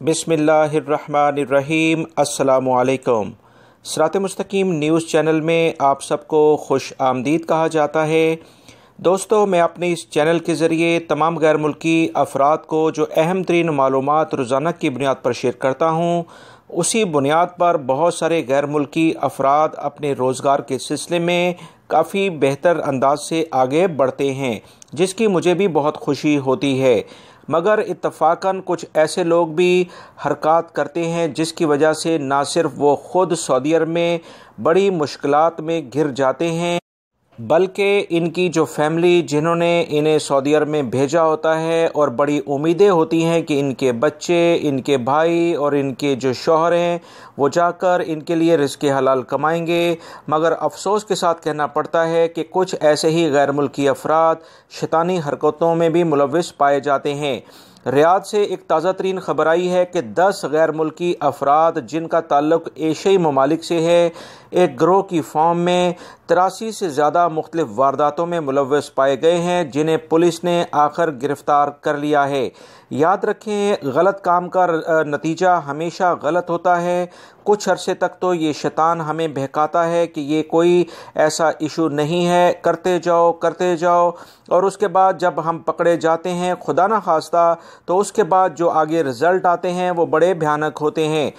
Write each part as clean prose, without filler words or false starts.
بسم اللہ الرحمن الرحیم۔ السلام علیکم۔ صراط مستقیم نیوز چینل میں آپ سب کو خوش آمدید کہا جاتا ہے۔ دوستو، میں اپنے اس چینل کے ذریعے تمام غیر ملکی افراد کو جو اہم ترین معلومات روزانہ کی بنیاد پر شیئر کرتا ہوں، اسی بنیاد پر بہت سارے غیر ملکی افراد اپنے روزگار کے سلسلے میں کافی بہتر انداز سے آگے بڑھتے ہیں، جس کی مجھے بھی بہت خوشی ہوتی ہے۔ مگر اتفاقاً کچھ ایسے لوگ بھی حرکات کرتے ہیں جس کی وجہ سے نہ صرف وہ خود سعودی عرب میں بڑی مشکلات میں گر جاتے ہیں، بلکہ ان کی جو فیملی جنہوں نے انہیں سعودی عرب میں بھیجا ہوتا ہے اور بڑی امیدیں ہوتی ہیں کہ ان کے بچے، ان کے بھائی اور ان کے جو شوہر ہیں وہ جا کر ان کے لیے رزق حلال کمائیں گے، مگر افسوس کے ساتھ کہنا پڑتا ہے کہ کچھ ایسے ہی غیر ملکی افراد شیطانی حرکتوں میں بھی ملوث پائے جاتے ہیں۔ ریاض سے ایک تازہ ترین خبر آئی ہے کہ 10 غیر ملکی افراد جن کا تعلق ایشیائی ممالک سے ہے، ایک گروہ کی فارم میں 83 سے زیادہ مختلف وارداتوں میں ملوث پائے گئے ہیں، جنہیں پولیس نے آخر گرفتار کر لیا ہے۔ یاد رکھیں، غلط کام کا نتیجہ ہمیشہ غلط ہوتا ہے۔ کچھ عرصے تک تو یہ شیطان ہمیں بہکاتا ہے کہ یہ کوئی ایسا ایشو نہیں ہے، کرتے جاؤ، اور اس کے بعد جب ہم پکڑے جاتے ہیں خدا نہ خواستہ، تو اس کے بعد جو آگے رزلٹ آتے ہیں وہ بڑے بھیانک ہوتے ہیں۔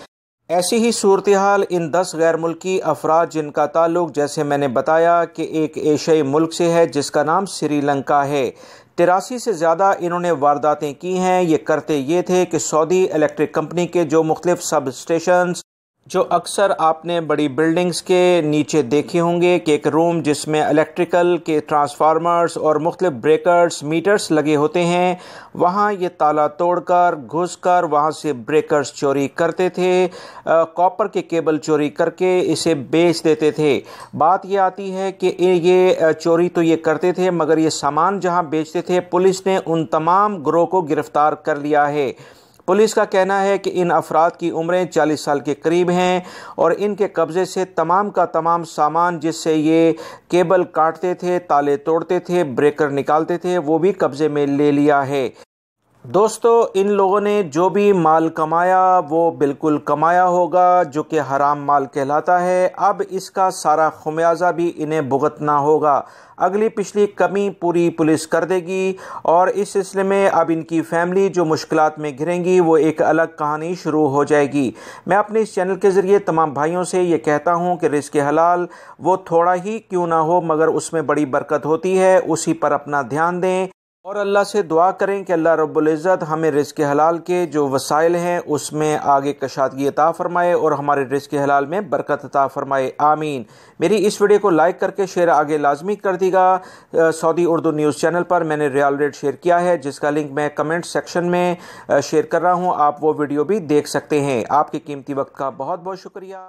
ایسی ہی صورتحال ان 10 غیر ملکی افراد جن کا تعلق، جیسے میں نے بتایا، کہ ایک ایشیائی ملک سے ہے جس کا نام سری لنکا ہے۔ 83 سے زیادہ انہوں نے وارداتیں کی ہیں۔ یہ کرتے یہ تھے کہ سعودی الیکٹرک کمپنی کے جو مختلف سب اسٹیشنز جو اکثر آپ نے بڑی بلڈنگز کے نیچے دیکھے ہوں گے کہ ایک روم جس میں الیکٹریکل کے ٹرانسفارمرز اور مختلف بریکرز، میٹرز لگے ہوتے ہیں، وہاں یہ تالا توڑ کر گھس کر وہاں سے بریکرز چوری کرتے تھے، کاپر کے کیبل چوری کر کے اسے بیچ دیتے تھے۔ بات یہ آتی ہے کہ یہ چوری تو یہ کرتے تھے، مگر یہ سامان جہاں بیچتے تھے پولیس نے ان تمام گروہ کو گرفتار کر لیا ہے۔ پولیس کا کہنا ہے کہ ان افراد کی عمریں 40 سال کے قریب ہیں اور ان کے قبضے سے تمام کا تمام سامان جس سے یہ کیبل کاٹتے تھے، تالے توڑتے تھے، بریکر نکالتے تھے، وہ بھی قبضے میں لے لیا ہے۔ دوستو، ان لوگوں نے جو بھی مال کمایا وہ بالکل کمایا ہوگا، جو کہ حرام مال کہلاتا ہے۔ اب اس کا سارا خمیازہ بھی انہیں بھگتنا ہوگا۔ اگلی پچھلی کمی پوری پولیس کر دے گی، اور اس سلسلے میں اب ان کی فیملی جو مشکلات میں گھریں گی وہ ایک الگ کہانی شروع ہو جائے گی۔ میں اپنے اس چینل کے ذریعے تمام بھائیوں سے یہ کہتا ہوں کہ رزق حلال وہ تھوڑا ہی کیوں نہ ہو، مگر اس میں بڑی برکت ہوتی ہے، اسی پر اپنا دھیان دیں اور اللہ سے دعا کریں کہ اللہ رب العزت ہمیں رزق حلال کے جو وسائل ہیں اس میں آگے کشادگی عطا فرمائے اور ہمارے رزق حلال میں برکت عطا فرمائے، آمین۔ میری اس ویڈیو کو لائک کر کے شیئر آگے لازمی کر دی گا۔ سعودی اردو نیوز چینل پر میں نے ریال ریٹ شیئر کیا ہے، جس کا لنک میں کمنٹ سیکشن میں شیئر کر رہا ہوں، آپ وہ ویڈیو بھی دیکھ سکتے ہیں۔ آپ کے قیمتی وقت کا بہت بہت شکریہ۔